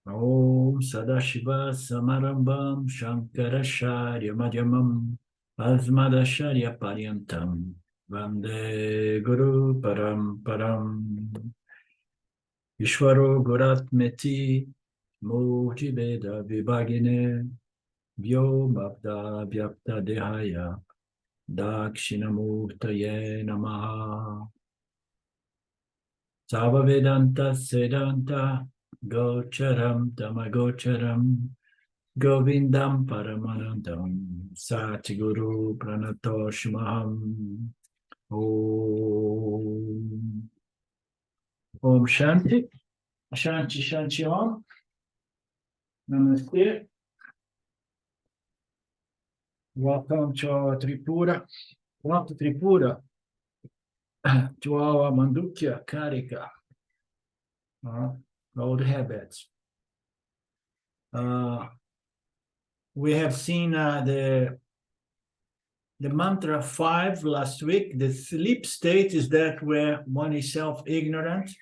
Om Sadashiva Samarambam Shankaracharya Madhyamam Asmadacharya Paryantam Vande Guru Paramparam Ishvaro Guratmeti Murti Veda Vibhagine Vyomabda Vyapta Dehaya Dakshinamurtaye Namaha Sava Vedanta Sedanta Gocharam Tamagocharam Govindam Paramanandam Satiguru Pranatoshmaham Om Om Shanti Shanti Shanti Om Namaste. Welcome to our Tripura. Welcome to Tripura, to our Mandukya, Karika, old habits. We have seen the mantra 5 last week. The sleep state is that where one is self-ignorant,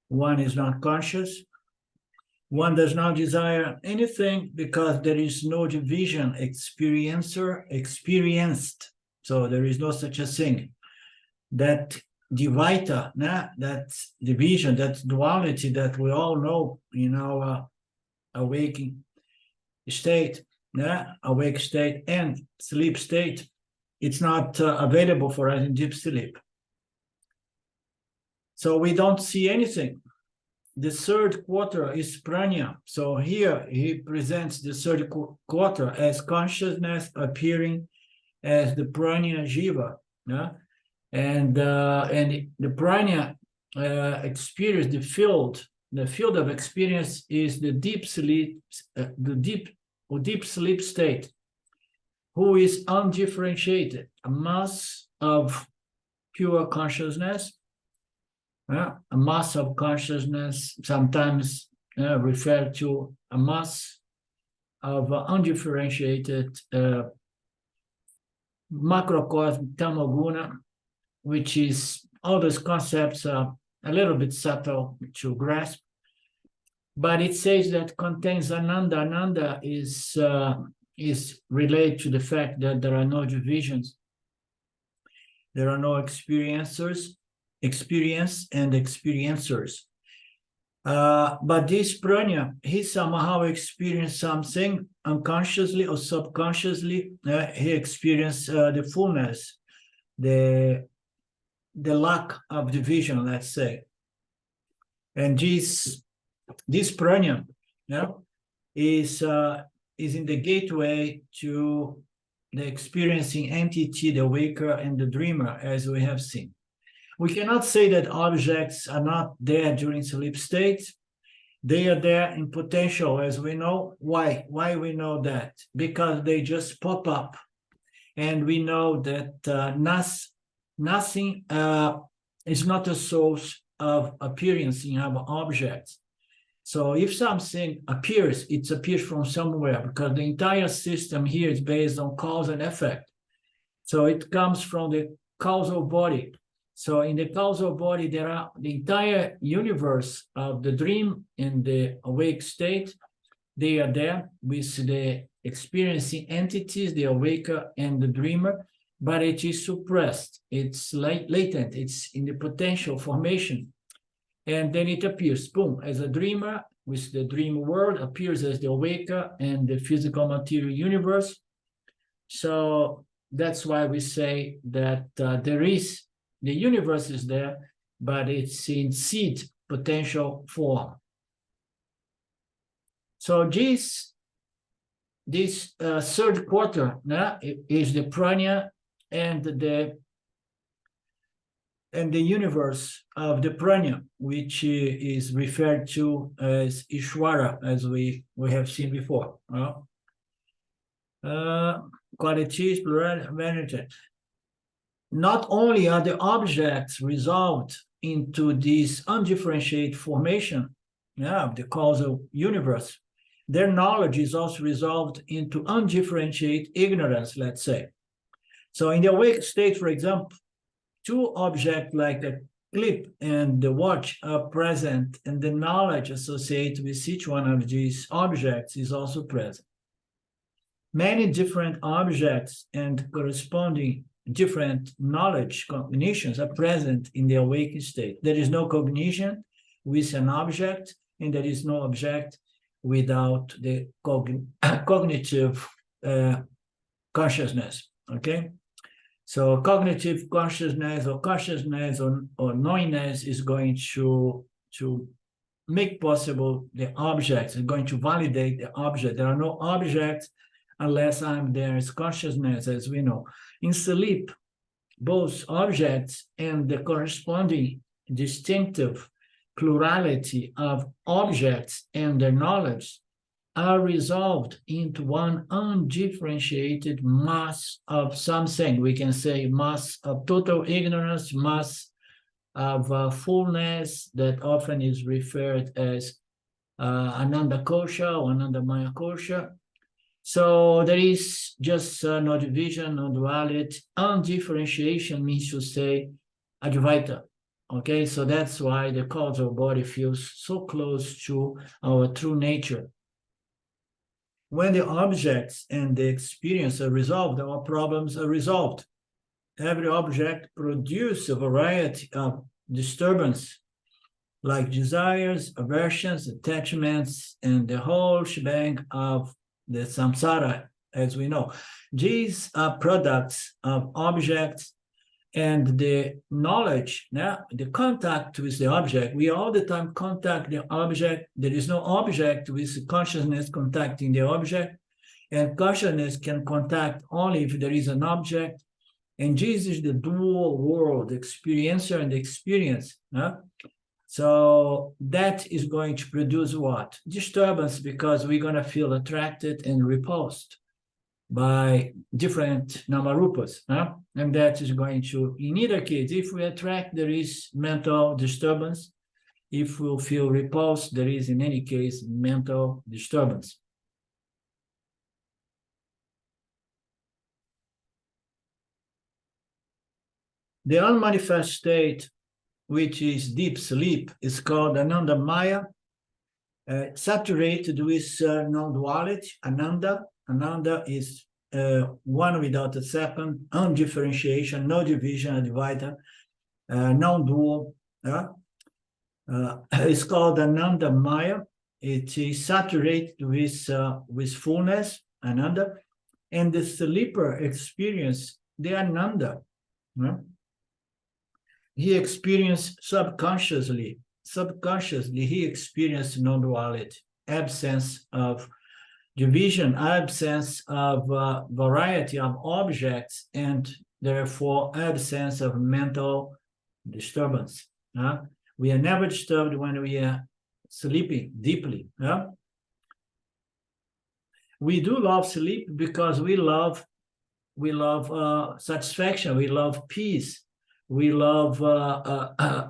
one is not conscious, one does not desire anything because there is no division, experiencer, experienced. So there is no such a thing. That divaita, that division, that duality that we all know in our awakening state, awake state and sleep state, it's not available for us in deep sleep. So we don't see anything. The third quarter is prana. So here he presents the third quarter as consciousness appearing as the prana jiva, and the prana experience, the field of experience is the deep sleep, deep sleep state, who is undifferentiated, a mass of pure consciousness, a mass of consciousness, sometimes referred to a mass of undifferentiated macrocosm tamoguna, which is, all those concepts are a little bit subtle to grasp, but it says that contains Ananda. Ananda is related to the fact that there are no divisions, there are no experience and experiencers. But this prana, he somehow experienced something unconsciously or subconsciously. He experienced the fullness, the lack of division, let's say. And this prana is in the gateway to the experiencing entity, the waker and the dreamer, as we have seen. We cannot say that objects are not there during sleep state. They are there in potential, as we know. Why? Why we know that? Because they just pop up. And we know that nothing is not a source of appearance in our objects. So if something appears, it appears from somewhere, because the entire system here is based on cause and effect. So it comes from the causal body. So in the causal body, there are the entire universe of the dream and the awake state. They are there with the experiencing entities, the awaker and the dreamer, but it is suppressed. It's latent. It's in the potential formation. And then it appears, boom, as a dreamer, with the dream world, appears as the awaker and the physical material universe. So that's why we say that the universe is there, but it's in seed potential form. So this third quarter is the prana and the universe of the prana, which is referred to as Ishvara, as we have seen before. Qualities, plurality. Not only are the objects resolved into this undifferentiated formation of the causal universe, their knowledge is also resolved into undifferentiated ignorance, let's say. So in the awake state, for example, two objects like clip and the watch are present, and the knowledge associated with each one of these objects is also present. Many different objects and corresponding different knowledge cognitions are present in the awakened state. There is no cognition with an object, and there is no object without the cognitive consciousness, okay? So cognitive consciousness or knowingness is going to make possible the objects, it's going to validate the object. There are no objects unless there is consciousness, as we know. In sleep, both objects and the corresponding distinctive plurality of objects and their knowledge are resolved into one undifferentiated mass of something. We can say mass of total ignorance, mass of fullness, that often is referred as Ananda Kosha or Ananda Maya Kosha. So there is just no division, no duality. Undifferentiation means to say Advaita. Okay, so that's why the causal body feels so close to our true nature. When the objects and the experience are resolved, our problems are resolved. Every object produces a variety of disturbance, like desires, aversions, attachments, and the whole shebang of the samsara, as we know. These are products of objects and the knowledge, the contact with the object. We all the time contact the object. There is no object with consciousness contacting the object, and consciousness can contact only if there is an object. And this is the dual world, the experiencer and the experience. So that is going to produce what? Disturbance, because we're going to feel attracted and repulsed by different namarupas. And that is going to, in either case, if we attract, there is mental disturbance. If we feel repulsed, there is, in any case, mental disturbance. The unmanifest state, which is deep sleep, is called Ananda Maya, saturated with non-duality. Ananda is one without a second, undifferentiation, no division, Advaita, non-dual. It's called Ananda Maya. It is saturated with fullness, Ananda, and the sleeper experience the Ananda. He experienced subconsciously, he experienced non-duality, absence of division, absence of variety of objects, and therefore absence of mental disturbance. We are never disturbed when we are sleeping deeply. We do love sleep because we love satisfaction, we love peace. We love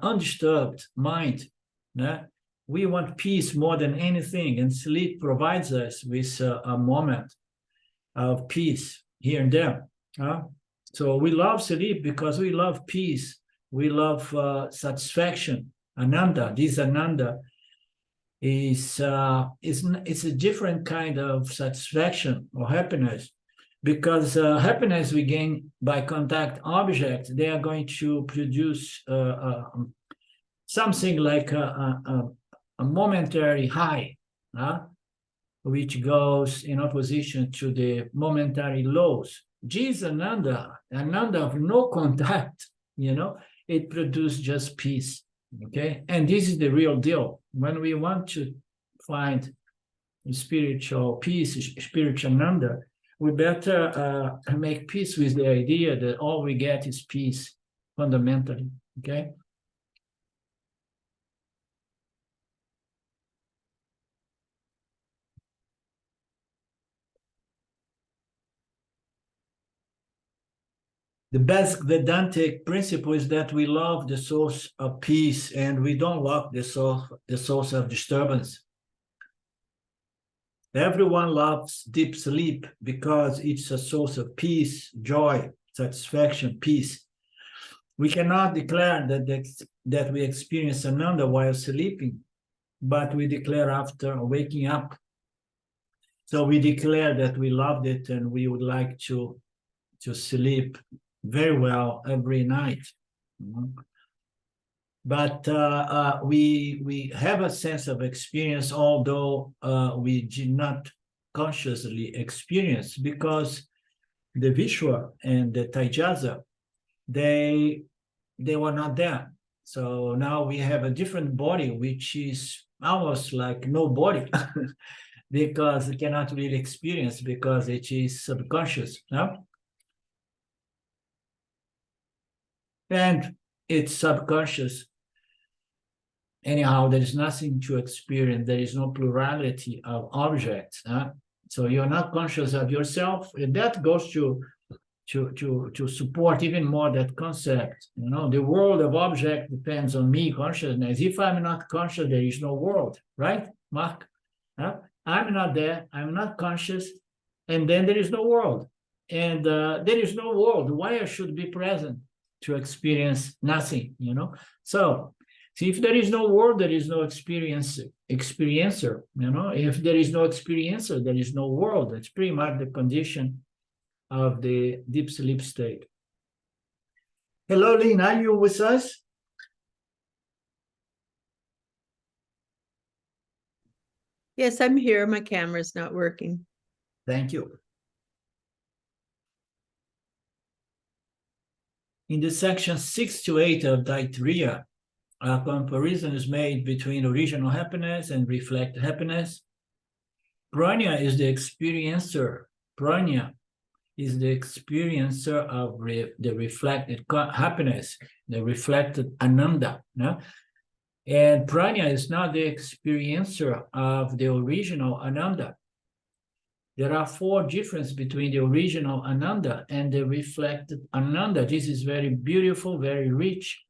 undisturbed mind. We want peace more than anything, and sleep provides us with a moment of peace here and there. So we love sleep because we love peace. We love satisfaction. Ananda, this Ananda is it's a different kind of satisfaction or happiness. Because happiness we gain by contact objects, they are going to produce something like a momentary high, which goes in opposition to the momentary lows. This Ananda of no contact, it produces just peace, okay? And this is the real deal. When we want to find spiritual peace, spiritual Ananda, we better make peace with the idea that all we get is peace, fundamentally, okay? The basic Vedantic principle is that we love the source of peace and we don't love the source of disturbance. Everyone loves deep sleep because it's a source of peace, joy, satisfaction, peace. We cannot declare that the that we experience ananda while sleeping, but we declare after waking up. So we declare that we loved it and we would like to sleep very well every night. But we have a sense of experience, although we did not consciously experience, because the Vishwa and the Taijasa, they were not there. So now we have a different body, which is almost like no body, because it cannot really experience, because it is subconscious. No? And it's subconscious. Anyhow, there is nothing to experience. There is no plurality of objects. So you're not conscious of yourself. And that goes to support even more that concept. You know, the world of object depends on me consciousness. If I'm not conscious, there is no world, right, Mark? I'm not there. I'm not conscious, and then there is no world. And there is no world. Why I should be present to experience nothing? You know. So if there is no world, there is no experiencer. You know, if there is no experiencer, there is no world. That's pretty much the condition of the deep sleep state. Hello, Lynn, are you with us? Yes, I'm here. My camera's not working. Thank you. In the section 6 to 8 of Taittiriya, a comparison is made between original happiness and reflected happiness. Prajna is the experiencer. Prajna is the experiencer of the reflected happiness, the reflected ananda. No? And prajna is not the experiencer of the original ananda. There are 4 differences between the original ananda and the reflected ananda. This is very beautiful, very rich,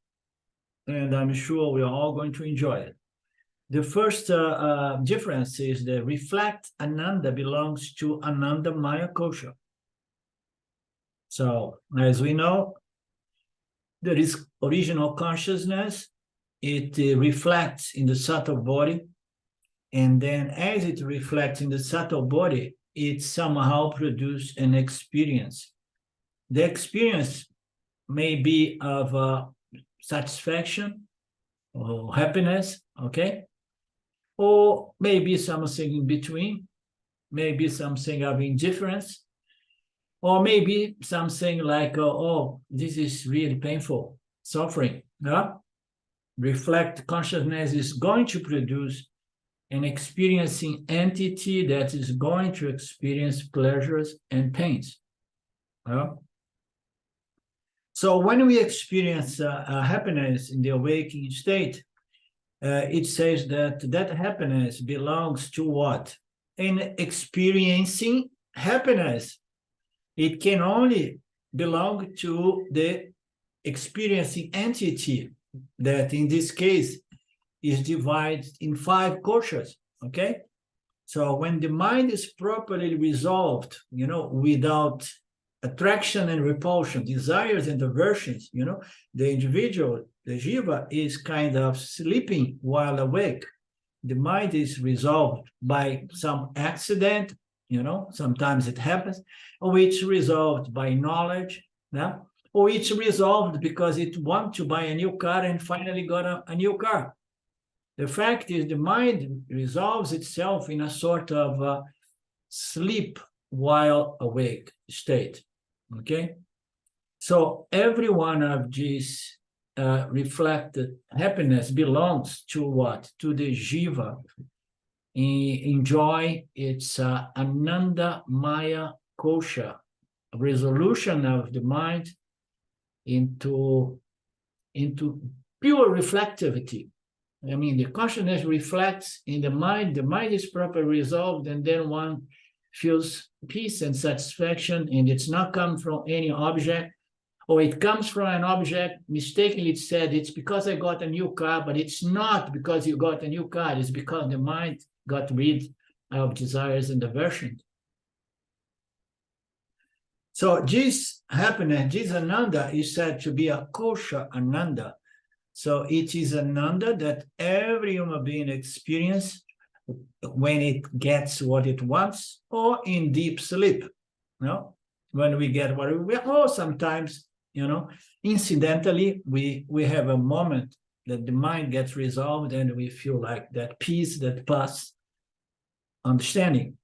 and I'm sure we are all going to enjoy it. The first difference is the reflect ananda belongs to ananda maya kosha. So, as we know, there is original consciousness. It reflects in the subtle body. And then as it reflects in the subtle body, it somehow produces an experience. The experience may be of satisfaction or happiness, okay? Or maybe something in between, maybe something of indifference, or maybe something like, oh, this is really painful, suffering. Yeah? Reflect consciousness is going to produce an experiencing entity that is going to experience pleasures and pains. Yeah? So when we experience happiness in the awakening state, it says that happiness belongs to what? In experiencing happiness, it can only belong to the experiencing entity that in this case is divided in 5 koshas, okay? So when the mind is properly resolved, you know, without attraction and repulsion, desires and aversions, you know, the individual, the jiva, is kind of sleeping while awake. The mind is resolved by some accident, you know, sometimes it happens, or it's resolved by knowledge, yeah? Or it's resolved because it wants to buy a new car and finally got a new car. The fact is the mind resolves itself in a sort of sleep while awake state, okay? So every one of these reflected happiness belongs to what? To the jiva. Enjoy its ananda maya kosha, resolution of the mind into pure reflectivity. I mean, the consciousness reflects in the mind is properly resolved, and then one feels peace and satisfaction, and it's not come from any object, or it comes from an object, mistakenly it's said, it's because I got a new car, but it's not because you got a new car, it's because the mind got rid of desires and aversions. So this happiness, this ananda is said to be a kosha ananda, So it is ananda that every human being experiences when it gets what it wants, or in deep sleep. When we get what we want, or sometimes, incidentally, we have a moment that the mind gets resolved and we feel like that peace that passes understanding.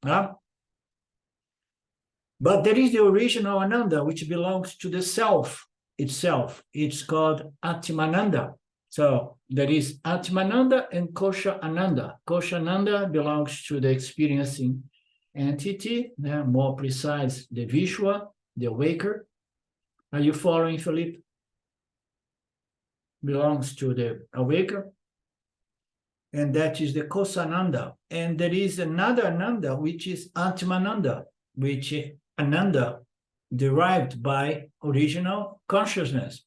But there is the original Ananda, which belongs to the self itself. It's called Atmananda. So there is Atmananda and Kosha Ananda. Kosha Ananda belongs to the experiencing entity, more precise, the Vishwa, the awaker. Are you following, Philippe? Belongs to the awaker. And that is the Kosananda. And there is another Ananda, which is Atmananda, which is Ananda derived by original consciousness.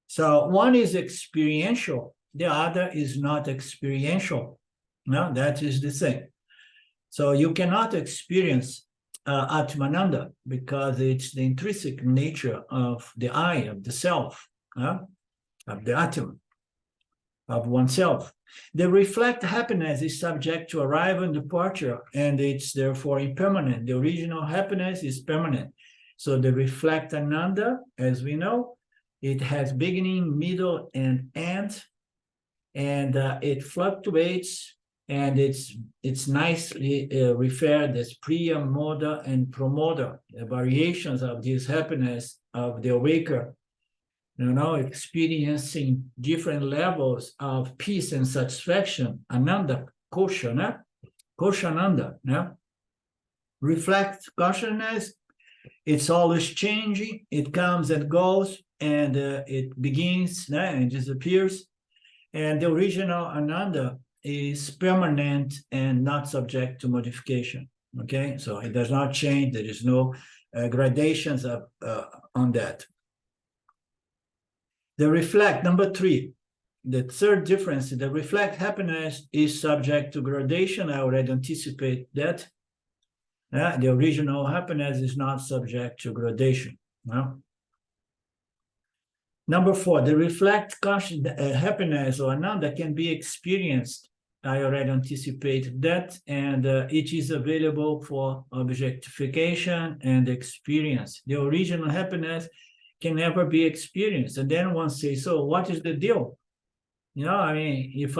So one is experiential, the other is not experiential. That is the thing. So you cannot experience Atmananda because it's the intrinsic nature of the I, of the self, of the Atman, of oneself. The reflect happiness is subject to arrival and departure, and it's therefore impermanent. The original happiness is permanent. So the reflect Ananda, as we know, it has beginning, middle, and end, and it fluctuates, and it's nicely referred as Priya, Moda, and Pramoda, the variations of this happiness of the awaker, experiencing different levels of peace and satisfaction. Ananda, Kosha, Koshananda. Reflect consciousness, it's always changing, it comes and goes, and it begins and disappears. And the original Ananda is permanent and not subject to modification. Okay, so it does not change, there is no gradations on that. The reflect, number 3, the third difference, the reflect happiness is subject to gradation. I already anticipate that. The original happiness is not subject to gradation. Number 4, the reflect happiness or Ananda can be experienced. I already anticipated that, and it is available for objectification and experience. The original happiness can never be experienced. And then one says, so what is the deal? If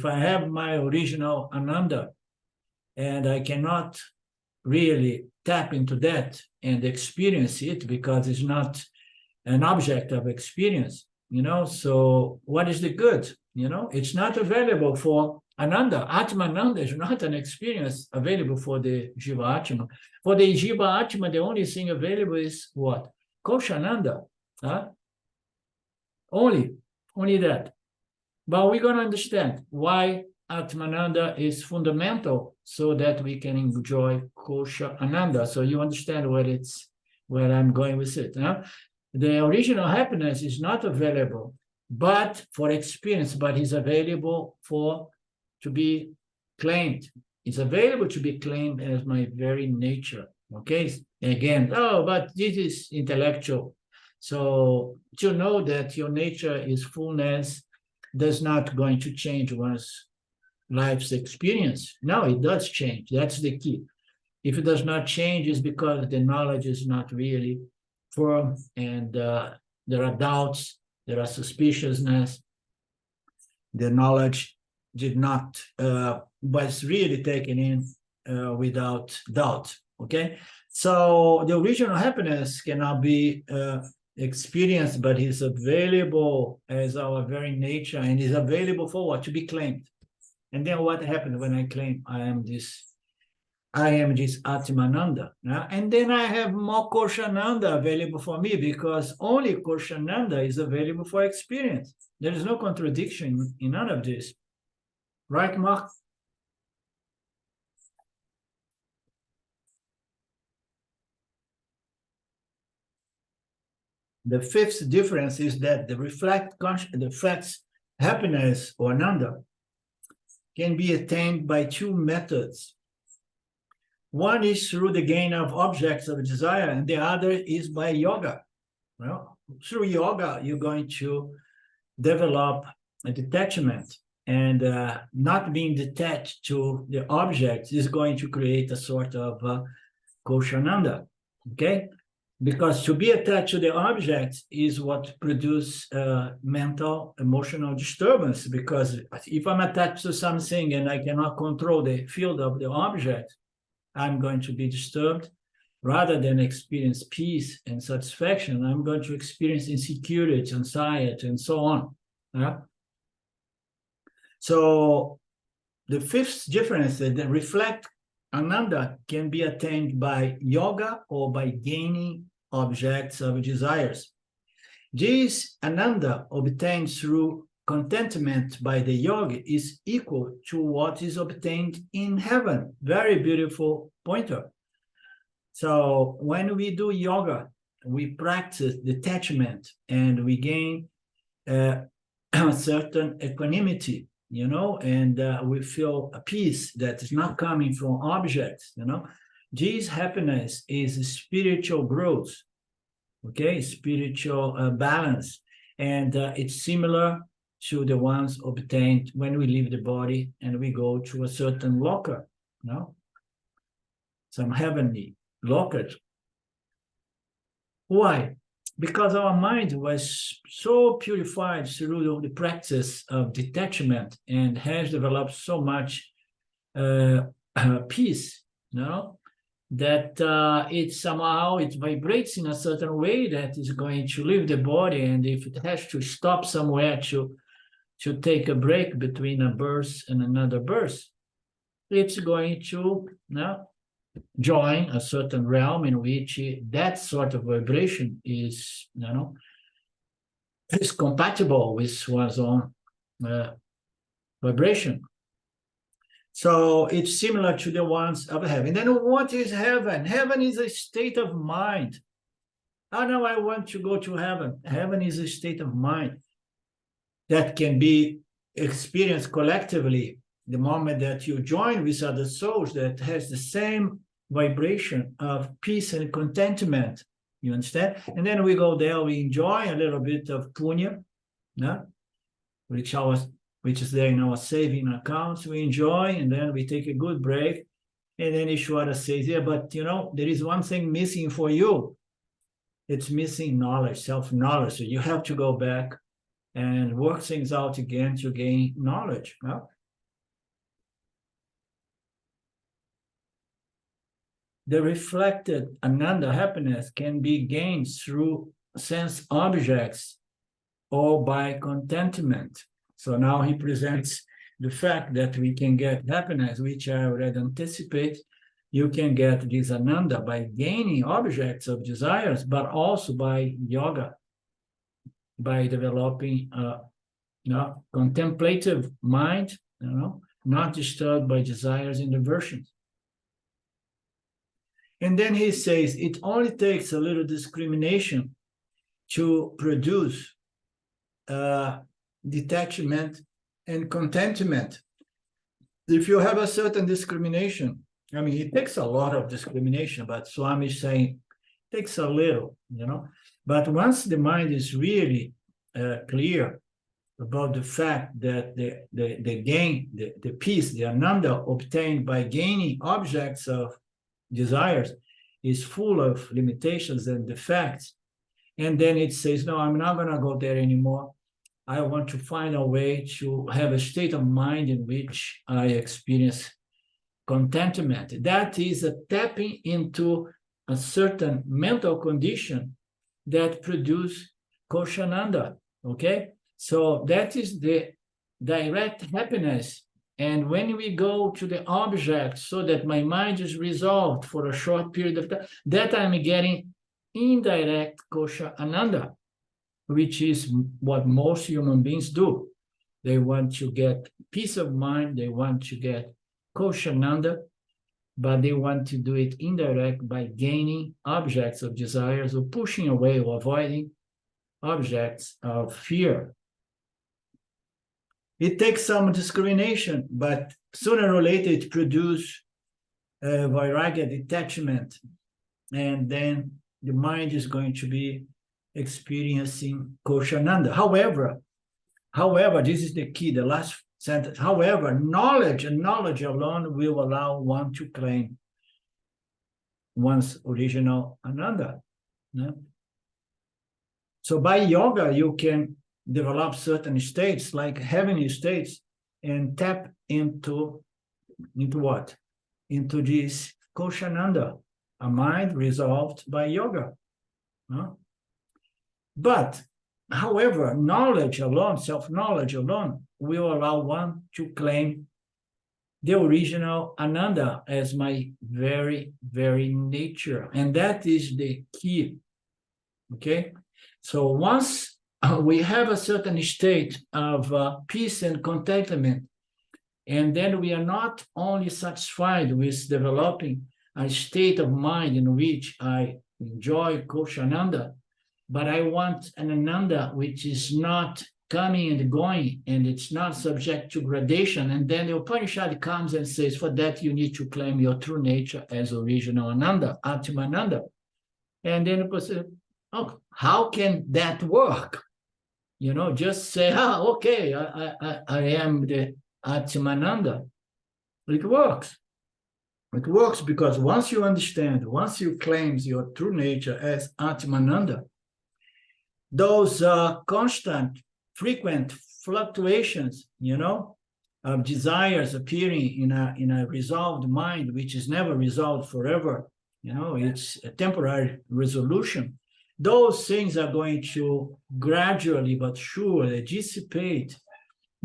I have my original Ananda and I cannot really tap into that and experience it because it's not an object of experience, so what is the good? It's not available for Ananda. Atmananda is not an experience available for the Jiva Atma. For the Jiva Atma, the only thing available is what? Koshananda, only that. But we're going to understand why Atmananda is fundamental so that we can enjoy Kosha Ananda. So you understand where I'm going with it. The original happiness is not available, but for experience, but is available to be claimed. It's available to be claimed as my very nature. Okay, again, but this is intellectual. So to know that your nature is fullness does not going to change one's life's experience. No, it does change. That's the key. If it does not change, it's because the knowledge is not really firm, and there are doubts, there are suspiciousness. The knowledge did not was really taken in without doubt. Okay, so the original happiness cannot be experienced, but is available as our very nature, and is available for what? To be claimed. And then what happens when I claim I am this Atmananda? And then I have more Koshananda available for me, because only Koshananda is available for experience. There is no contradiction in none of this. Right, Mark? The fifth difference is that the reflects happiness or Ananda can be attained by 2 methods. One is through the gain of objects of desire, and the other is by yoga. Well, through yoga, you're going to develop a detachment, and not being detached to the object is going to create a sort of koshananda, okay? Because to be attached to the object is what produces mental, emotional disturbance, because if I'm attached to something and I cannot control the field of the object, I'm going to be disturbed. Rather than experience peace and satisfaction, I'm going to experience insecurity, anxiety, and so on. Yeah? So the fifth difference that reflect ananda can be attained by yoga or by gaining objects of desires. This ananda obtained through contentment by the yogi is equal to what is obtained in heaven. Very beautiful pointer. So when we do yoga, we practice detachment and we gain a certain equanimity, you know, and we feel a peace that is not coming from objects, you know. This happiness is spiritual growth, okay, spiritual balance. And it's similar to the ones obtained when we leave the body and we go to a certain locker, you know, some heavenly locker. Why? Because our mind was so purified through the practice of detachment and has developed so much peace, you know, that it vibrates in a certain way that is going to leave the body, and if it has to stop somewhere to take a break between a birth and another birth, it's going to, you know, join a certain realm in which that sort of vibration is, you know, is compatible with one's own vibration. So it's similar to the ones of heaven. Then what is heaven? Heaven is a state of mind. Oh, no, I want to go to heaven. Heaven is a state of mind that can be experienced collectively the moment that you join with other souls that has the same vibration of peace and contentment. You understand? And then we go there, we enjoy a little bit of punya, no? which is there in our saving accounts. We enjoy, and then we take a good break. And then Ishwara says, yeah, but you know, there is one thing missing for you. It's missing knowledge, self-knowledge. So you have to go back and work things out again to gain knowledge. No? The reflected ananda happiness can be gained through sense objects or by contentment. So now he presents the fact that we can get happiness, which I already anticipate. You can get this ananda by gaining objects of desires, but also by yoga, by developing a contemplative mind, you know, not disturbed by desires and aversions. And then he says, it only takes a little discrimination to produce detachment and contentment. If you have a certain discrimination, I mean, it takes a lot of discrimination, but Swami is saying it takes a little, you know. But once the mind is really clear about the fact that the gain, the peace, the ananda obtained by gaining objects of desires is full of limitations and defects, and then it says, no, I'm not going to go there anymore. I want to find a way to have a state of mind in which I experience contentment. That is a tapping into a certain mental condition that produces koshananda, okay? So that is the direct happiness. And when we go to the object so that my mind is resolved for a short period of time, that I'm getting indirect kosha ananda, which is what most human beings do. They want to get peace of mind, they want to get koshananda, but they want to do it indirect by gaining objects of desires or pushing away or avoiding objects of fear. It takes some discrimination, but sooner or later it produces vairagya, detachment, and then the mind is going to be experiencing koshananda. However, However, this is the key, the last sentence. However, knowledge and knowledge alone will allow one to claim one's original ananda. Yeah? So by yoga, you can develop certain states like heavenly states and tap into what? Into this koshananda, a mind resolved by yoga. No? But, however, knowledge alone, self-knowledge alone, will allow one to claim the original ananda as my very, very nature. And that is the key. Okay? So once we have a certain state of peace and contentment, and then we are not only satisfied with developing a state of mind in which I enjoy koshananda, but I want an ananda which is not coming and going, and it's not subject to gradation. And then the Upanishad comes and says, for that you need to claim your true nature as original ananda, Atmananda. And then people say, oh, how can that work? You know, just say, okay, I am the Atmananda. It works. It works because once you understand, once you claim your true nature as Atmananda, those constant, frequent fluctuations, you know, of desires appearing in a resolved mind, which is never resolved forever, you know, it's a temporary resolution. Those things are going to gradually but surely dissipate,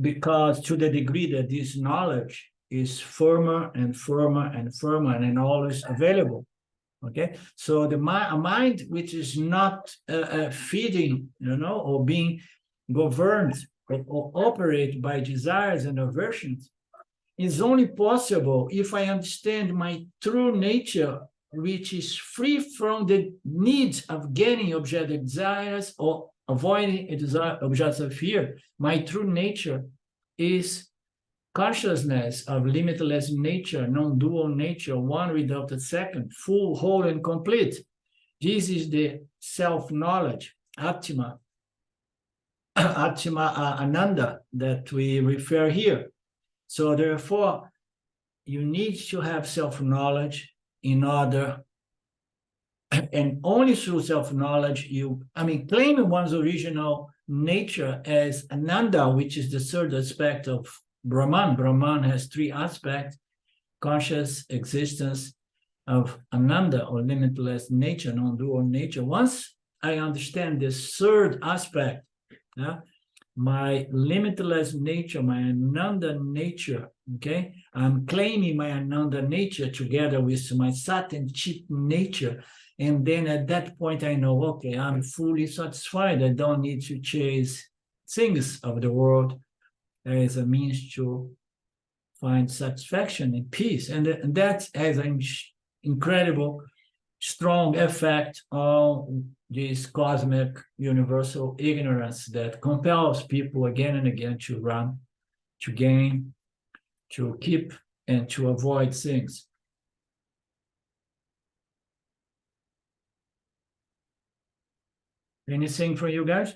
because to the degree that this knowledge is firmer and firmer and firmer and always available. Okay, so a mind which is not feeding, you know, or being governed or operate by desires and aversions is only possible if I understand my true nature, which is free from the needs of gaining objective desires or avoiding objects of fear. My true nature is consciousness of limitless nature, non-dual nature, one without a second, full, whole, and complete. This is the self-knowledge, Atma, Ananda, that we refer here. So therefore, you need to have self-knowledge in order, and only through self-knowledge, claiming one's original nature as Ananda, which is the third aspect of Brahman. Brahman has three aspects: conscious existence of Ananda, or limitless nature, non-dual nature. Once I understand this third aspect, my limitless nature, my Ananda nature, okay, I'm claiming my Ananda nature together with my Sat and Chit nature. And then at that point, I know, okay, I'm fully satisfied. I don't need to chase things of the world as a means to find satisfaction and peace. And that has an incredible, strong effect on this cosmic universal ignorance that compels people again and again to run, to gain, to keep, and to avoid things. Anything for you guys?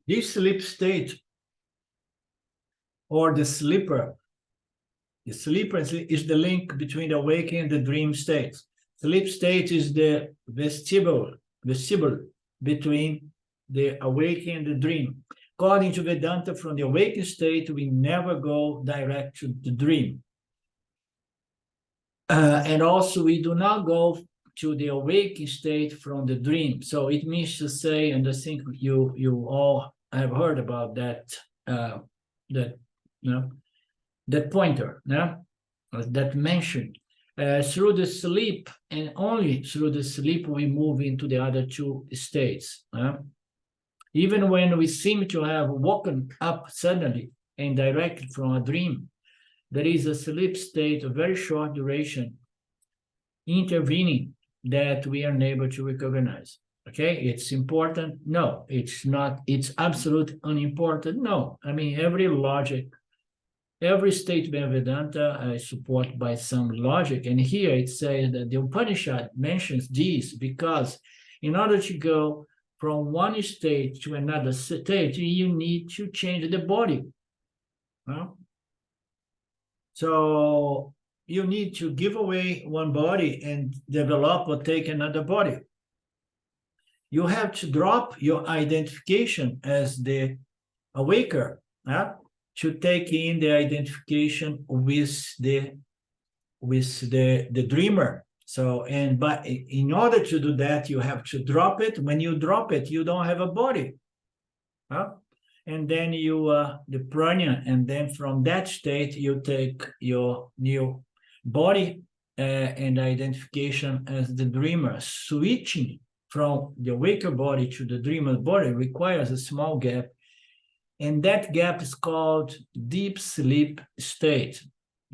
This sleep state, or the sleeper is the link between the waking and the dream states. Sleep state is the vestibule between the awakening and the dream. According to Vedanta, from the awakened state, we never go direct to the dream. And also, we do not go to the awakened state from the dream. So it means to say, and I think you all have heard about that, that pointer, that mentioned. Through the sleep, and only through the sleep, we move into the other two states. Even when we seem to have woken up suddenly and directly from a dream, there is a sleep state of very short duration intervening that we are unable to recognize. Okay, it's important? No, it's not. It's absolutely unimportant? No. I mean, every logic Every statement of Vedanta is supported by some logic. And here it says that the Upanishad mentions this because in order to go from one state to another state, you need to change the body. So you need to give away one body and develop or take another body. You have to drop your identification as the awaker, to take in the identification with the dreamer. So, but in order to do that, you have to drop it. When you drop it, you don't have a body. And then you the prana, and then from that state you take your new body and identification as the dreamer. Switching from the waker body to the dreamer body requires a small gap, and that gap is called deep sleep state.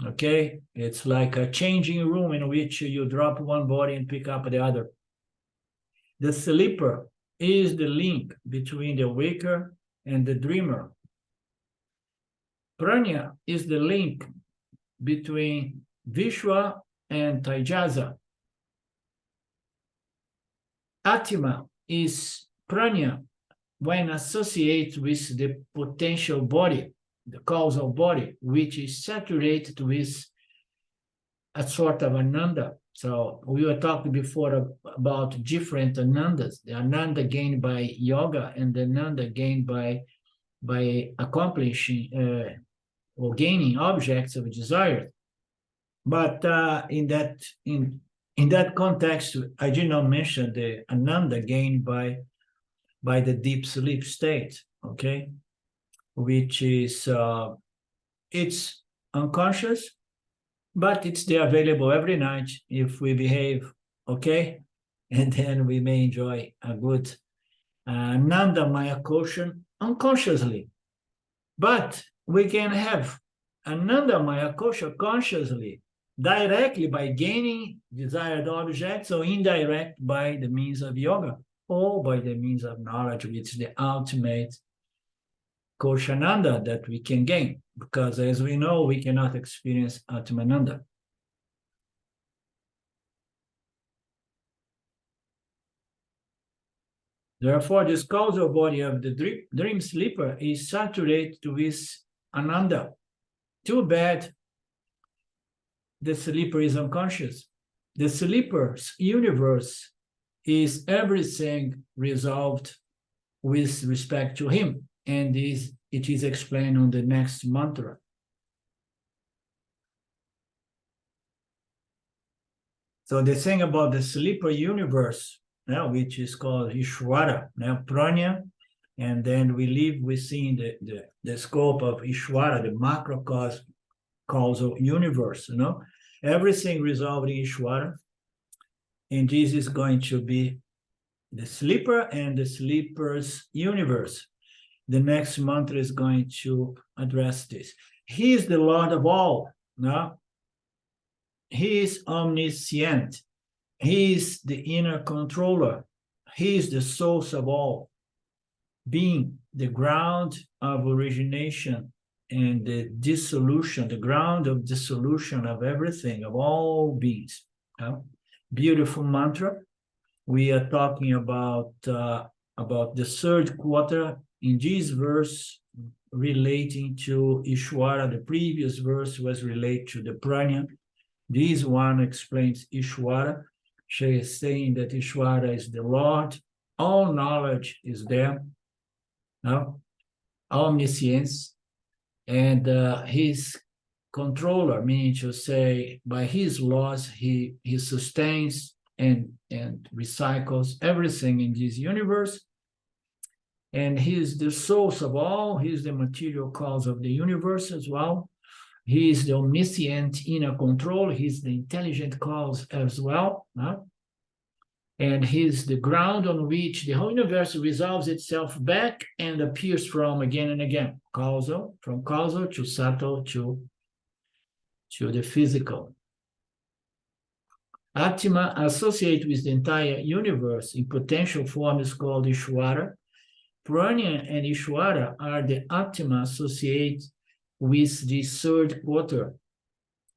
Okay, it's like a changing room in which you drop one body and pick up the other. The sleeper is the link between the waker and the dreamer. Prana is the link between Vishwa and Taijasa. Atma is prana when associated with the potential body, the causal body, which is saturated with a sort of ananda. So we were talking before about different anandas, the ananda gained by yoga and the ananda gained by accomplishing or gaining objects of desire. But in that context, I did not mention the ananda gained by the deep sleep state, okay, which is it's unconscious, but it's there available every night if we behave, okay, and then we may enjoy a good Nandamaya quotient unconsciously. But we can have Anandamaya quotient consciously, directly by gaining desired objects, or indirect by the means of yoga, or by the means of knowledge, which is the ultimate Koshananda that we can gain, because as we know, we cannot experience Atmananda. Therefore, this causal body of the dream sleeper is saturated with Ananda. Too bad the sleeper is unconscious. The sleeper's universe is everything resolved with respect to him, and it is explained on the next mantra. So the thing about the sleeper universe, which is called Ishvara, prana, and then we live within the scope of Ishvara, the macrocosm causal universe, everything resolved in Ishvara, and this is going to be the sleeper and the sleeper's universe. The next mantra is going to address this. He is the Lord of all. He is omniscient. He is the inner controller. He is the source of all, being the ground of origination and the dissolution, the ground of dissolution of everything, of all beings. Beautiful mantra. We are talking about the third quarter in this verse relating to Ishvara. The previous verse was related to the prana. This one explains Ishvara. She is saying that Ishvara is the Lord. All knowledge is there. Omniscience. And his controller, meaning to say by his laws, he sustains and recycles everything in this universe. And he is the source of all. He is the material cause of the universe as well. He is the omniscient inner control. He is the intelligent cause as well. And he is the ground on which the whole universe resolves itself back and appears from again and again. Causal, from causal to subtle to the physical. Atma associated with the entire universe in potential form is called Ishvara. Prana and Ishvara are the Atma associated with the third quarter,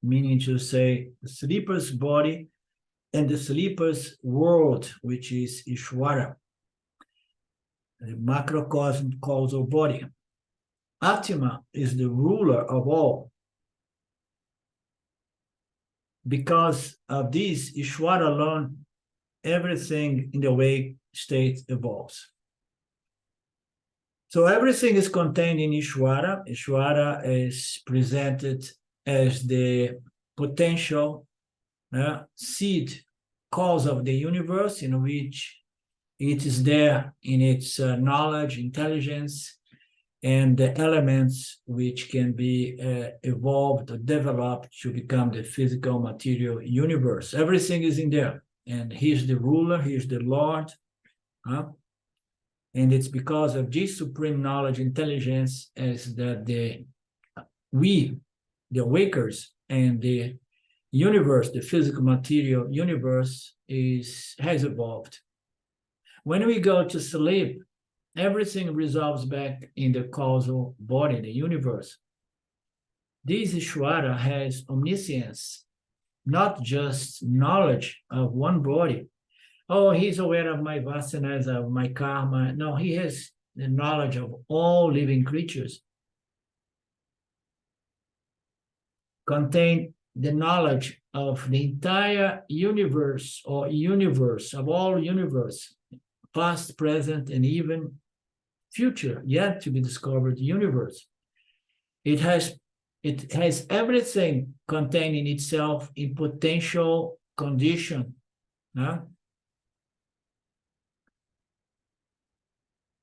meaning to say the sleeper's body and the sleeper's world, which is Ishvara, the macrocosm causal body. Atma is the ruler of all. Because of this, Ishvara alone, everything in the wake state evolves. So everything is contained in Ishvara. Ishvara is presented as the potential seed cause of the universe, in which it is there in its knowledge, intelligence, and the elements which can be evolved or developed to become the physical material universe. Everything is in there. And he's the ruler, he's the Lord. And it's because of this supreme knowledge, intelligence, as that we, the awakers, and the universe, the physical material universe, has evolved. When we go to sleep, everything resolves back in the causal body, the universe. This Ishvara has omniscience, not just knowledge of one body. Oh, he's aware of my vasanas, of my karma. No, he has the knowledge of all living creatures. Contain the knowledge of the entire universe, or universe, of all universe, past, present, and even future, yet to be discovered universe. It has everything contained in itself in potential condition.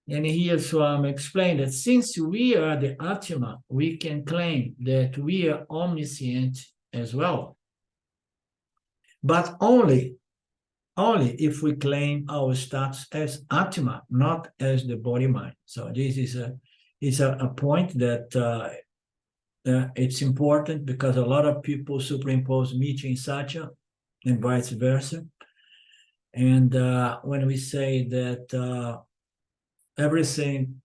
And here Swami explained that since we are the Atma, we can claim that we are omniscient as well. But only if we claim our status as Atma, not as the body-mind. So this is a point that it's important, because a lot of people superimpose Mitra in Satya and vice versa. And when we say that everything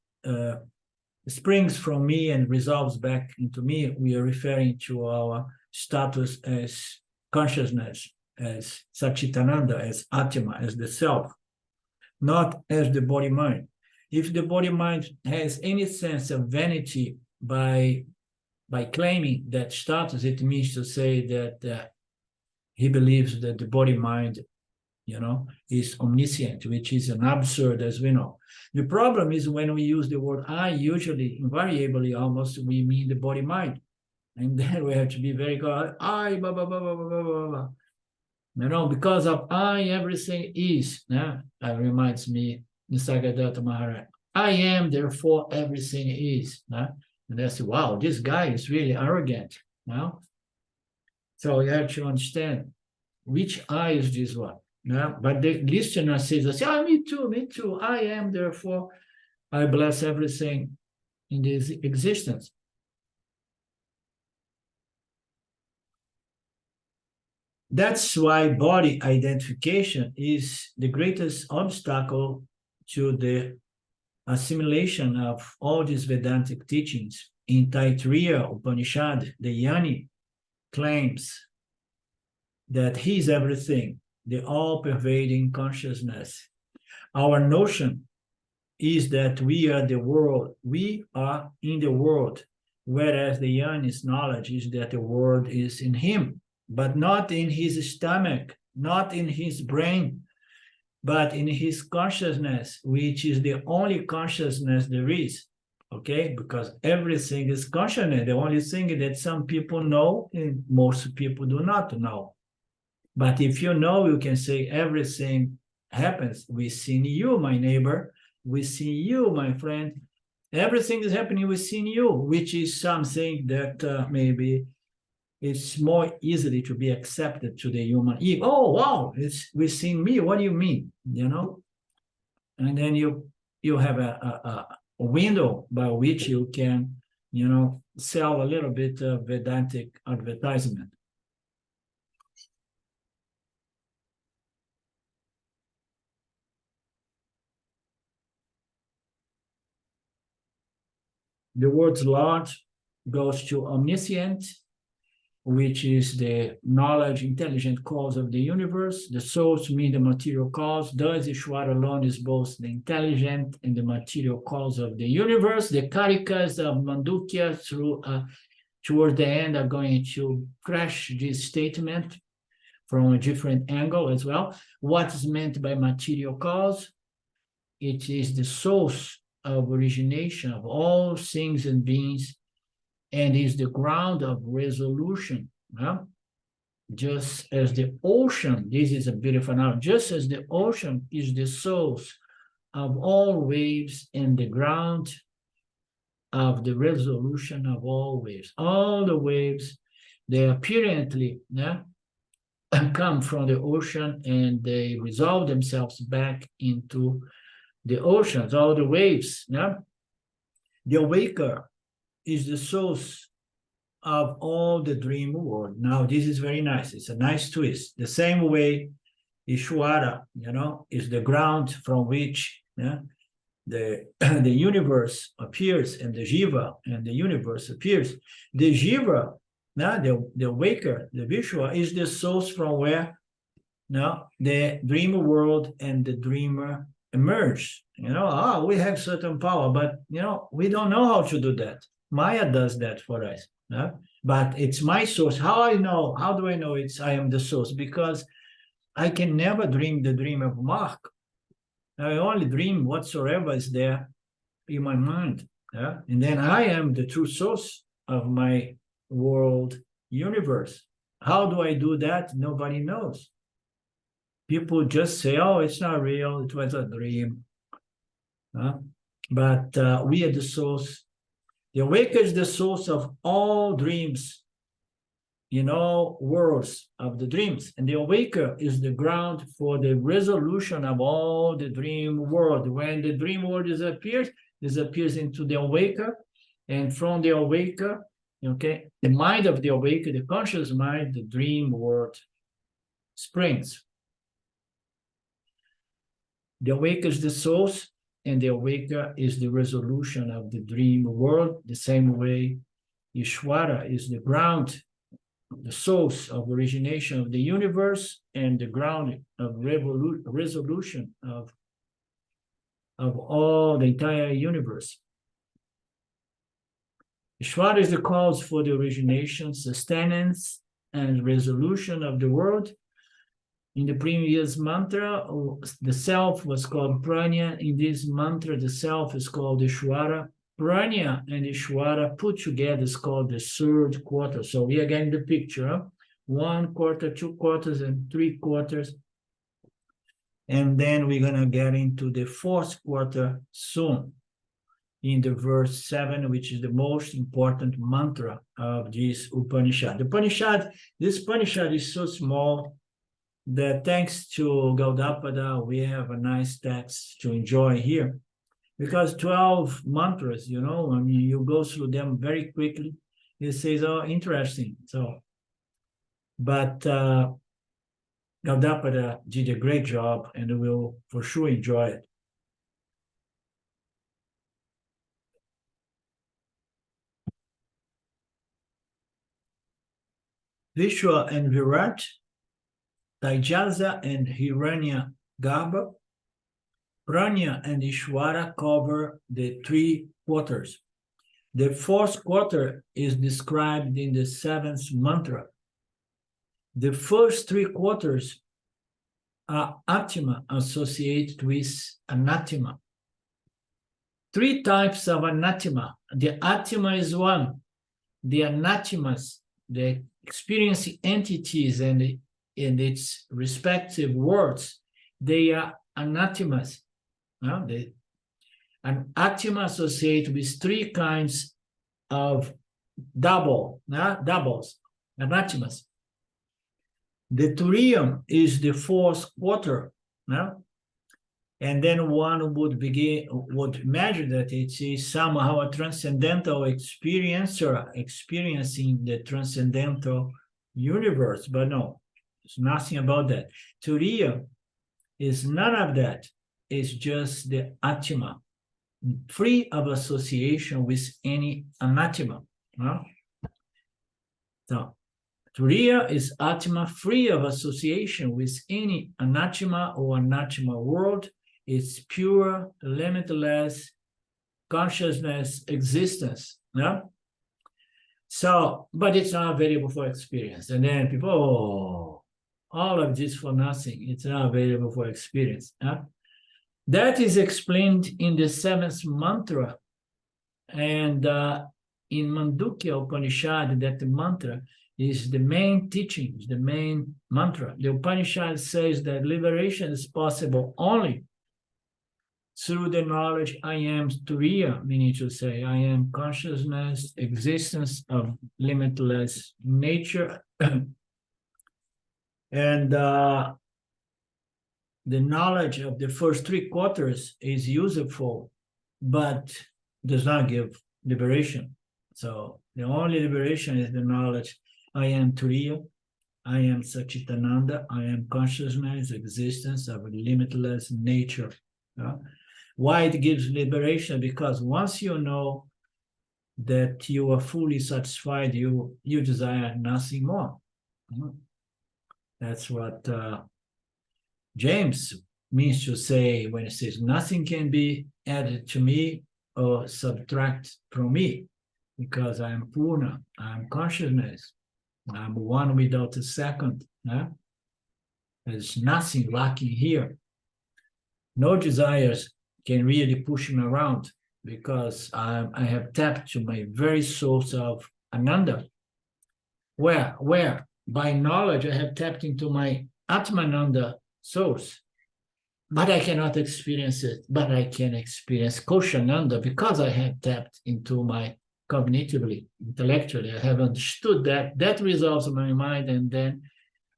springs from me and resolves back into me, we are referring to our status as consciousness, as Satchitananda, as Atma, as the self, not as the body-mind. If the body-mind has any sense of vanity by claiming that status, it means to say that he believes that the body-mind, is omniscient, which is an absurd, as we know. The problem is when we use the word I, usually, invariably, almost, we mean the body-mind. And then we have to be very good. I, blah, blah, blah, blah, blah, blah, blah. Because of I, everything is. That reminds me, Nisargadatta Maharaj. I am, therefore, everything is. And that's, wow, this guy is really arrogant. So you have to understand which I is this one. But the listener says, me too. I am, therefore, I bless everything in this existence. That's why body identification is the greatest obstacle to the assimilation of all these Vedantic teachings. In Taittiriya Upanishad, the Yani claims that he is everything, the all-pervading consciousness. Our notion is that we are the world, we are in the world, whereas the Yani's knowledge is that the world is in him, but not in his stomach, not in his brain, but in his consciousness, which is the only consciousness there is, okay? Because everything is consciousness. The only thing that some people know and most people do not know. But if you know, you can say everything happens within you, my neighbor, within you, my friend. Everything is happening within you, which is something that maybe it's more easily to be accepted to the human ego. Oh, wow, it's within me. What do you mean? And then you have a window by which you can, sell a little bit of Vedantic advertisement. The words Lord, goes to omniscient, which is the knowledge, intelligent cause of the universe. The source means the material cause. Thus, Ishvara alone is both the intelligent and the material cause of the universe. The Karikas of Mandukya toward the end are going to crash this statement from a different angle as well. What is meant by material cause? It is the source of origination of all things and beings, and is the ground of resolution. Just as the ocean, this is a beautiful analogy, just as the ocean is the source of all waves and the ground of the resolution of all waves. All the waves, they apparently come from the ocean and they resolve themselves back into the oceans, all the waves. The awaker is the source of all the dream world. Now, this is very nice. It's a nice twist. The same way Ishvara, is the ground from which the universe appears, and the jiva and the universe appears. The jiva, the awaker, the Vishwa, is the source from where the dream world and the dreamer emerge. We have certain power, but we don't know how to do that. Maya does that for us. But it's my source. How do I know I am the source? Because I can never dream the dream of Mark. I only dream whatsoever is there in my mind. And then I am the true source of my world universe. How do I do that? Nobody knows. People just say, oh, it's not real, it was a dream. But we are the source. The awaker is the source of all dreams, worlds of the dreams. And the awaker is the ground for the resolution of all the dream world. When the dream world disappears into the awaker. And from the awaker, the mind of the awaker, the conscious mind, the dream world springs. The awaker is the source, and the awaker is the resolution of the dream world. The same way Ishvara is the ground, the source of origination of the universe, and the ground of resolution of all the entire universe. Ishvara is the cause for the origination, sustenance, and resolution of the world. In the previous mantra, the self was called Pranya. In this mantra, the self is called Ishvara. Pranya and Ishvara put together is called the third quarter. So we are getting the picture. 1 quarter, 2 quarters, and 3 quarters. And then we're going to get into the 4th quarter soon, in the verse 7, which is the most important mantra of this Upanishad. This Upanishad is so small that thanks to Gaudapada, we have a nice text to enjoy here. Because 12 mantras, you go through them very quickly. It says, oh, interesting. But Gaudapada did a great job, and we'll for sure enjoy it. Vishwa and Virat, Taijaza and Hiranya Garbha, Pranya and Ishvara cover the 3 quarters. The 4th quarter is described in the 7th mantra. The first 3 quarters are Atma associated with Anatima. 3 types of Anatima. The Atma is one. The Anatimas, the experiencing entities and its respective words, they are Anatimas. An Atma associated with 3 kinds of doubles, Anatimas. The Turiyam is the 4th quarter, and then one would imagine that it is somehow a transcendental experiencer experiencing the transcendental universe, but no, it's nothing about that. Turiya is none of that. It's just the Atma, free of association with any anathema. No? So, Turiya is Atma free of association with any anatma or anatma world. It's pure, limitless consciousness existence. No? So, but it's not available for experience. And then people, oh, all of this for nothing. It's not available for experience. Huh? That is explained in the seventh mantra. And in Mandukya Upanishad, that the mantra is the main teaching, is the main mantra. The Upanishad says that liberation is possible only through the knowledge I am Turiya, meaning to say I am consciousness, existence of limitless nature. And the knowledge of the first three quarters is useful, but does not give liberation. So the only liberation is the knowledge I am Turiya, I am Satchitananda, I am consciousness, existence of limitless nature. Why it gives liberation? Because once you know that you are fully satisfied, you desire nothing more. That's what James means to say when he says nothing can be added to me or subtract from me, because I am Purna, I am consciousness, I'm one without a second. There's nothing lacking here. No desires can really push me around, because I have tapped to my very source of Ananda. Where? By knowledge, I have tapped into my Atmananda source. But I cannot experience it, but I can experience Koshananda because I have tapped into my cognitively, intellectually. I have understood that resolves my mind, and then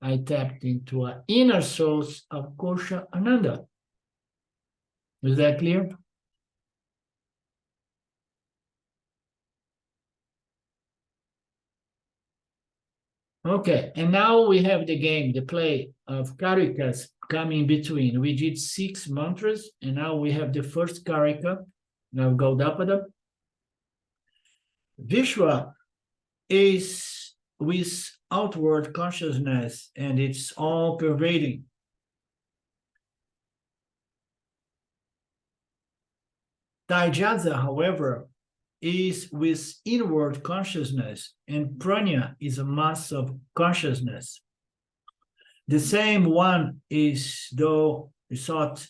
I tapped into an inner source of Kosha Ananda. Is that clear? Okay, and now we have the game, the play of Karikas coming between. We did 6 mantras, and now we have the first Karika, now Gaudapada. Vishwa is with outward consciousness, and it's all pervading. Taijaza, however, is with inward consciousness, and prana is a mass of consciousness. The same one is, though, thought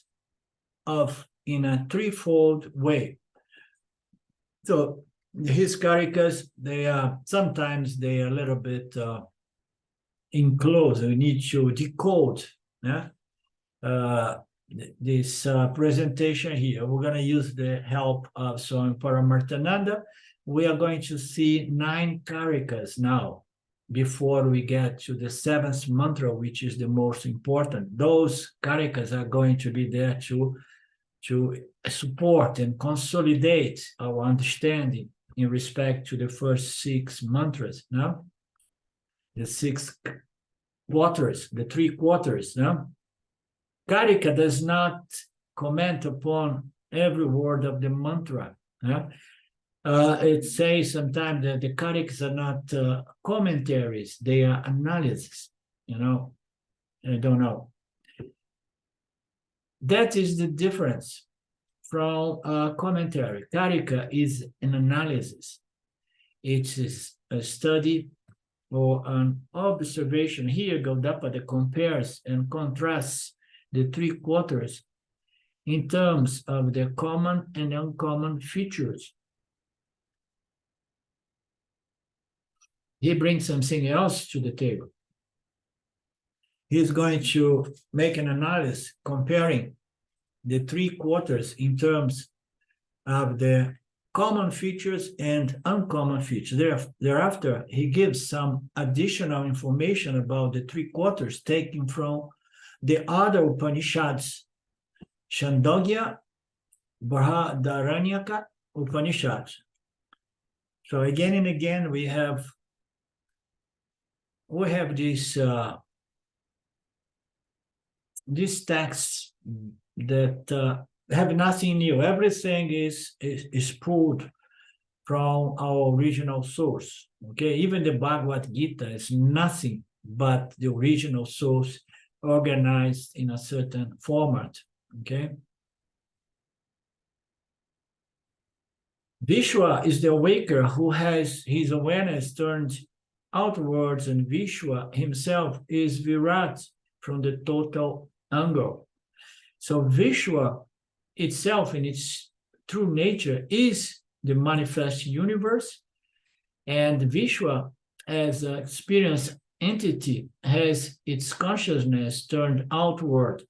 of in a threefold way. So his karikas, they are sometimes they are a little bit enclosed. We need to decode this presentation here. We're going to use the help of Swami Paramarthananda. We are going to see 9 karikas now before we get to the 7th mantra, which is the most important. Those karikas are going to be there to support and consolidate our understanding in respect to the first 6 mantras. No? The 6 quarters, the 3 quarters. No? Karika does not comment upon every word of the mantra. It says sometimes that the Karikas are not commentaries, they are analysis. I don't know. That is the difference from commentary. Karika is an analysis. It is a study or an observation. Here, Gaudapada compares and contrasts the 3 quarters in terms of the common and uncommon features. He brings something else to the table. He's going to make an analysis comparing the 3 quarters in terms of the common features and uncommon features. Thereafter, he gives some additional information about the 3 quarters taken from the other Upanishads, Chandogya, Brihadaranyaka Upanishads. So again and again, we have these texts that have nothing new. Everything is pulled from our original source. Okay, even the Bhagavad Gita is nothing but the original source organized in a certain format. Okay. Vishwa is the awaker who has his awareness turned outwards, and Vishwa himself is Virat from the total angle. So Vishwa itself in its true nature is the manifest universe, and Vishwa as an experienced entity has its consciousness turned outward.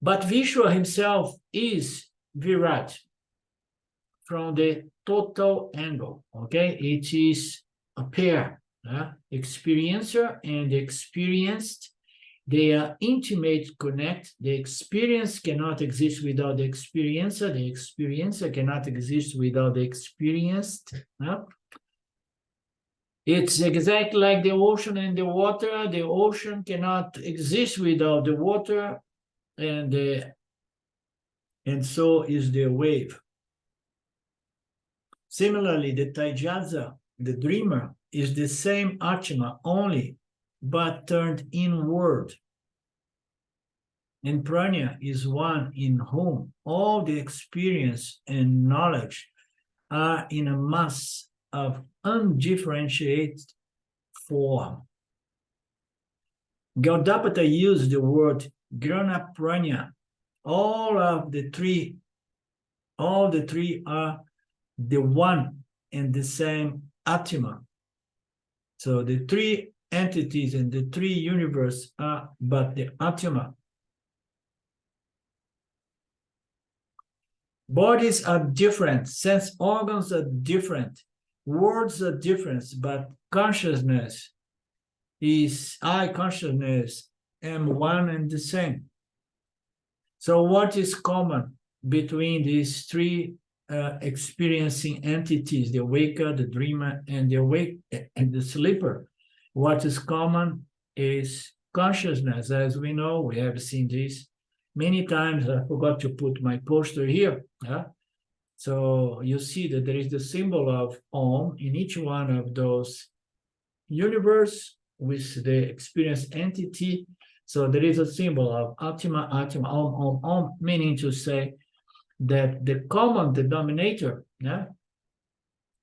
But Vishwa himself is Virat from the total angle, okay? It is a pair, experiencer and experienced. They are intimate connect. The experience cannot exist without the experiencer. The experiencer cannot exist without the experienced. It's exactly like the ocean and the water. The ocean cannot exist without the water, and so is the wave. Similarly, the Taijaza, the dreamer, is the same Atma only, but turned inward. And Prajna is one in whom all the experience and knowledge are in a mass of undifferentiated form. Gaudapata used the word Grana Prajna. All the three are the one and the same Atma. So the three entities and the three universes are but the Atma. Bodies are different, sense organs are different, words are different, but consciousness is, I consciousness am one and the same. So what is common between these three experiencing entities, the awaker, the dreamer, and the awake and the sleeper? What is common is consciousness. As we know, we have seen this many times. I forgot to put my poster here. So you see that there is the symbol of Om in each one of those universe with the experienced entity. So there is a symbol of Atma, Atma, Om, Om, Om, meaning to say that the common denominator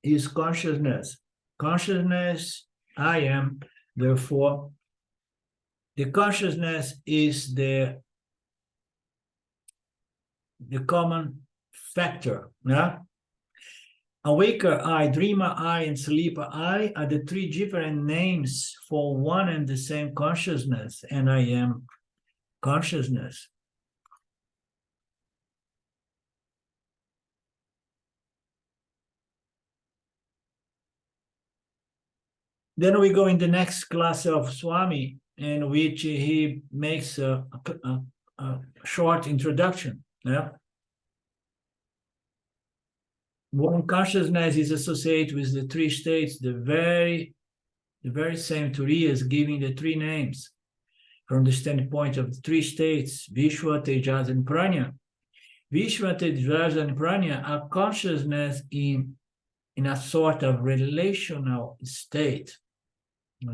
is consciousness. Consciousness, I am, therefore, the consciousness is the common factor. Awaker I, dreamer I, and sleeper I are the three different names for one and the same consciousness, and I am consciousness. Then we go in the next class of Swami, in which he makes a short introduction. One consciousness is associated with the three states, the very same Turiya is giving the three names from the standpoint of the three states, Vishwa, Tejas, and Prajna. Vishwa, Tejas, and Prajna are consciousness in a sort of relational state.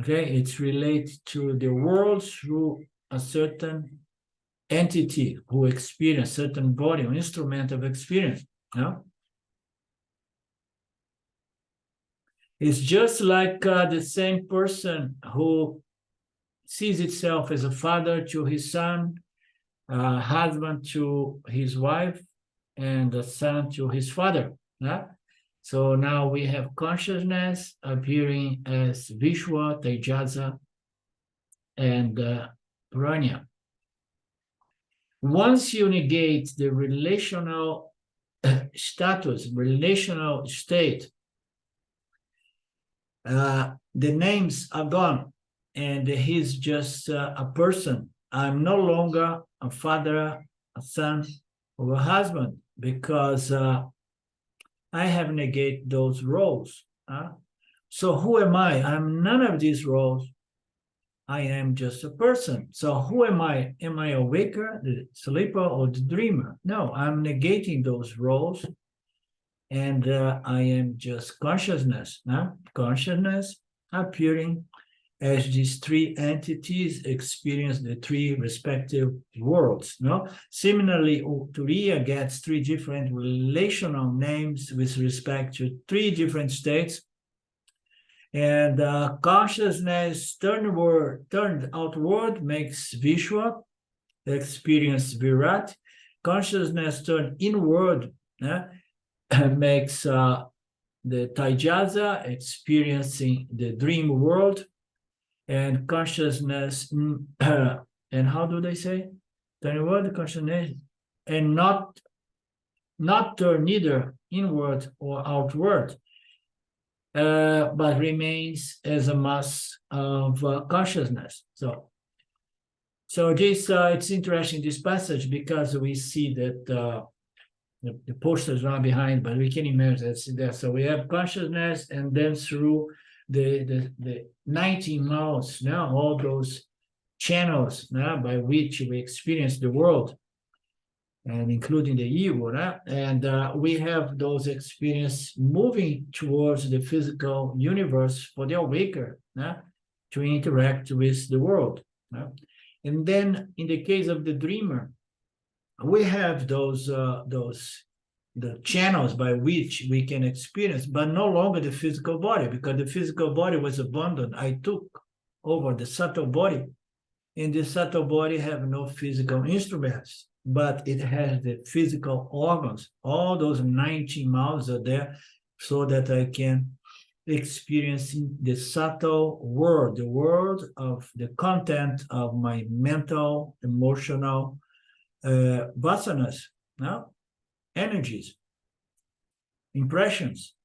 Okay, it's related to the world through a certain entity who experience a certain body, an instrument of experience. It's just like the same person who sees itself as a father to his son, husband to his wife, and a son to his father. So now we have consciousness appearing as Vishwa, Tejaza, and Prajna. Once you negate the relational status, relational state, the names are gone, and he's just a person. I'm no longer a father, a son, or a husband, because I have negated those roles. So who am I? I'm none of these roles. I am just a person. So who am I? Am I a waker, the sleeper, or the dreamer? No, I'm negating those roles. and I am just consciousness, consciousness appearing as these three entities experience the three respective worlds. Similarly, Turiya gets three different relational names with respect to three different states. And consciousness turned outward makes Vishwa experience Virat. Consciousness turned inward makes the Taijasa experiencing the dream world. And consciousness, and how do they say? Turn inward, consciousness, and not turn neither inward or outward, but remains as a mass of consciousness. So this it's interesting, this passage, because we see that the posters are behind, but we can imagine that's there. So we have consciousness, and then through the 19 mouths, now all those channels by which we experience the world, and including the ego, and we have those experiences moving towards the physical universe for the awaker to interact with the world. And then in the case of the dreamer, we have the channels by which we can experience, but no longer the physical body, because the physical body was abandoned. I took over the subtle body, and the subtle body have no physical instruments, but it has the physical organs. All those 19 mouths are there so that I can experience the subtle world, the world of the content of my mental, emotional vasanas, energies, impressions.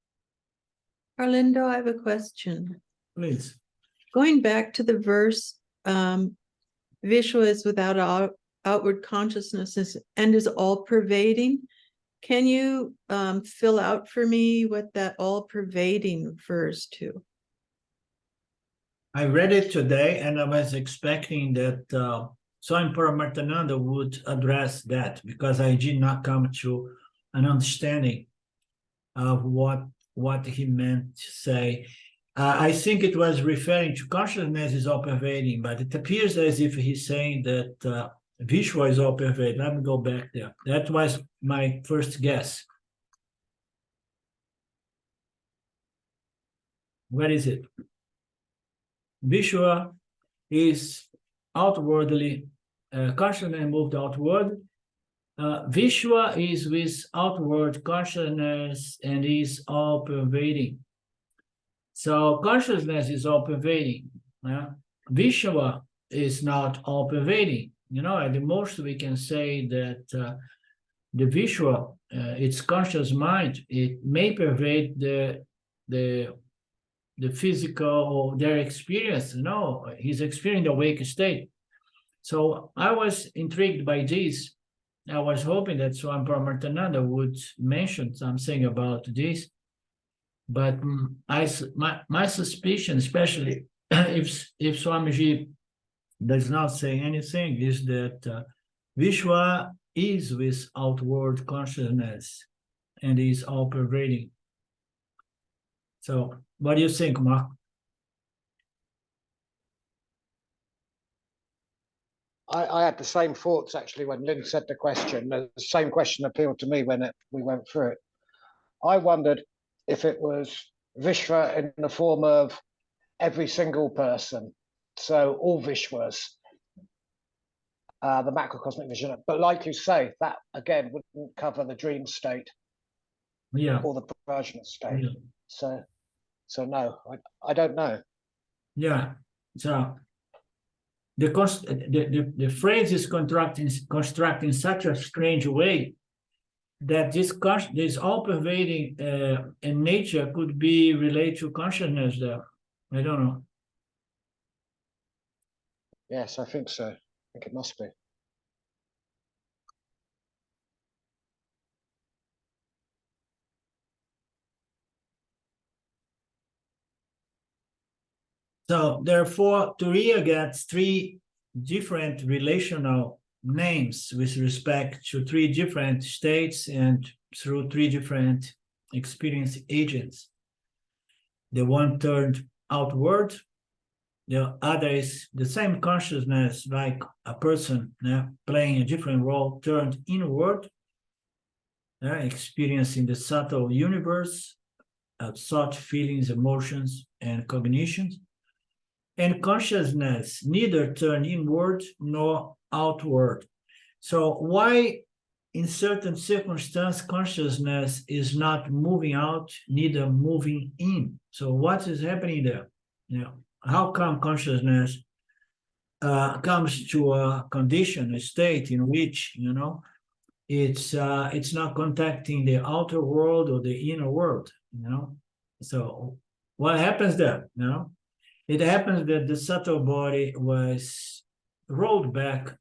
Arlindo, I have a question. Please. Going back to the verse, Vishwa is without outward consciousness and is all-pervading. Can you fill out for me what that all-pervading refers to? I read it today, and I was expecting that Swami Paramarthananda would address that, because I did not come to an understanding of what he meant to say. I think it was referring to consciousness is all-pervading, but it appears as if he's saying that Vishwa is all-pervading. Let me go back there. That was my first guess. Where is it? Vishwa is outwardly, consciousness moved outward. Vishwa is with outward consciousness and is all-pervading. So consciousness is all-pervading. Vishwa is not all-pervading. At the most we can say that the Vishwa, its conscious mind, it may pervade the physical or their experience. He's experiencing the awake state. So I was intrigued by this. I was hoping that Swami Paramarthananda would mention something about this. But my suspicion, especially if Swamiji does not say anything, is that Vishwa is with outward consciousness and is all-pervading. So what do you think, Mark? I had the same thoughts actually when Lynn said the question. The same question appealed to me when we went through it. I wondered if it was Vishwa in the form of every single person, so all Vishwas, the macrocosmic vision. But like you say, that again wouldn't cover the dream state, or the prajna state. Yeah. So no, I don't know. Yeah. So the phrase is constructed in such a strange way that this all-pervading in nature could be related to consciousness there. I don't know. Yes, I think so. I think it must be. So therefore, Turiya gets three different relational names with respect to three different states and through three different experience agents. The one turned outward, the other is the same consciousness, like a person playing a different role, turned inward, experiencing the subtle universe of thought, feelings, emotions, and cognitions. And consciousness neither turn inward nor outward. So why in certain circumstances consciousness is not moving out, neither moving in? So what is happening there? How come consciousness comes to a condition, a state in which it's not contacting the outer world or the inner world? So what happens there? It happens that the subtle body was rolled back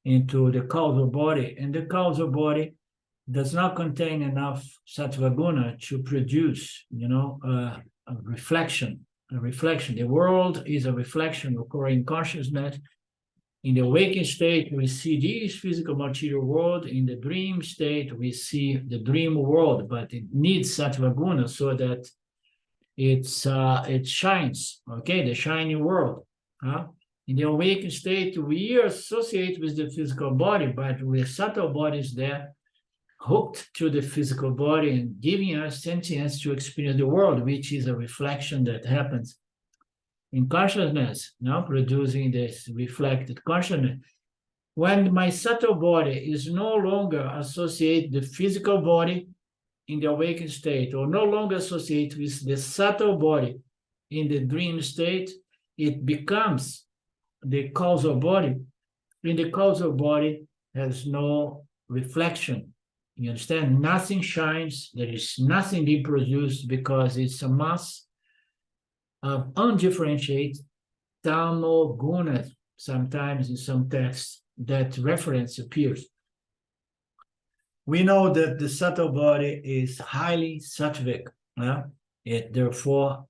into the causal body, and the causal body does not contain enough sattva guna to produce, a reflection. The world is a reflection occurring consciousness. In the waking state, we see this physical material world. In the dream state, we see the dream world, but it needs sattva guna so that it shines, the shiny world. In the awakened state, we associate with the physical body, but with subtle bodies there, hooked to the physical body and giving us sentience to experience the world, which is a reflection that happens in consciousness, producing this reflected consciousness. When my subtle body is no longer associated with the physical body in the awakened state, or no longer associated with the subtle body in the dream state, it becomes the causal body. In the causal body has no reflection. You understand? Nothing shines. There is nothing being produced because it's a mass of undifferentiated tamo gunas. Sometimes in some texts that reference appears. We know that the subtle body is highly sattvic. It therefore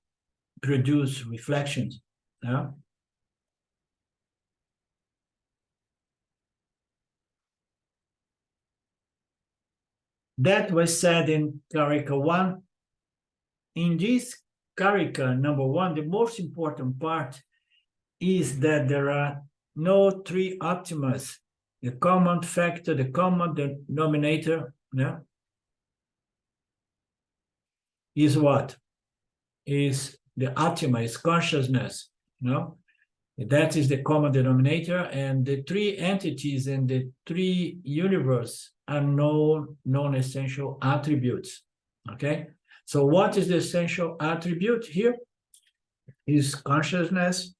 produces reflections. That was said in Karika 1. In this Karika number 1, the most important part is that there are no three optimas. The common factor, the common denominator, is what? Is the Atma, is consciousness, That is the common denominator, and the three entities and the three universe are non-essential attributes, okay? So what is the essential attribute here? Is consciousness,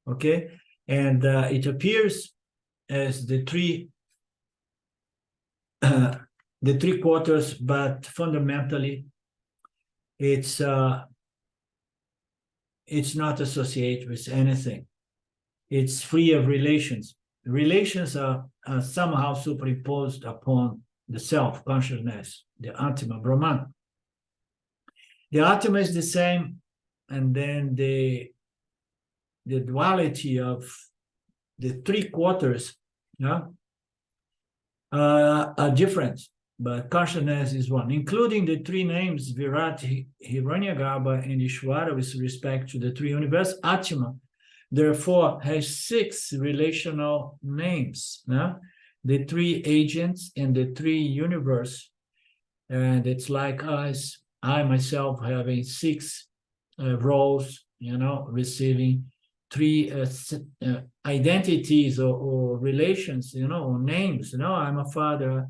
okay? And it appears as the three quarters, but fundamentally it's not associated with anything. It's free of relations. Relations are somehow superimposed upon the self consciousness, the Atma Brahman. The Atma is the same, and then the duality of the three quarters are different, but consciousness is one, including the three names Virat, Hiranyagarbha, and Ishvara with respect to the three universe. Atma, therefore, has 6 relational names. The three agents and the three universe, and it's like us, I myself having 6 roles, receiving 3 identities or relations, or names. I'm a father,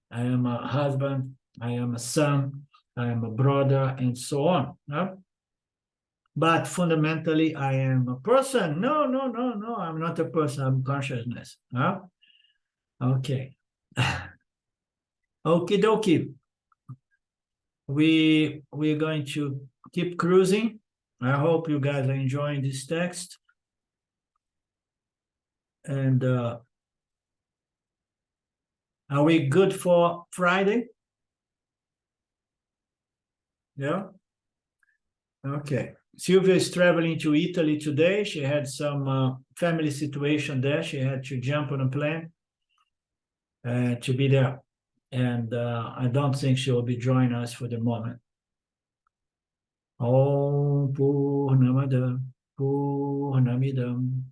I am a husband, I am a son, I am a brother, and so on. But fundamentally, I am a person. No, I'm not a person, I'm consciousness. Okay. Okie dokie. We're going to keep cruising. I hope you guys are enjoying this text. And are we good for Friday? Yeah? Okay. Sylvia is traveling to Italy today. She had some family situation there. She had to jump on a plane to be there. and I don't think she will be joining us for the moment. Om Purnamada Purnamidam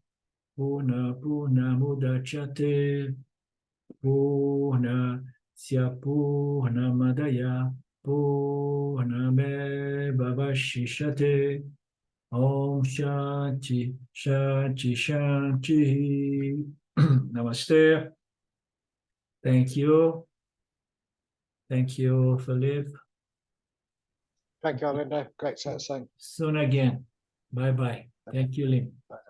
Purnamudachyate Purnasya Purnamadaya Purnamevavashishate. Om Shanti Shanti Shanti. Namaste. Thank you. Thank you, Philippe. Thank you, Linda. Great set of saying. Soon again. Bye-bye. Thank you, Lynn.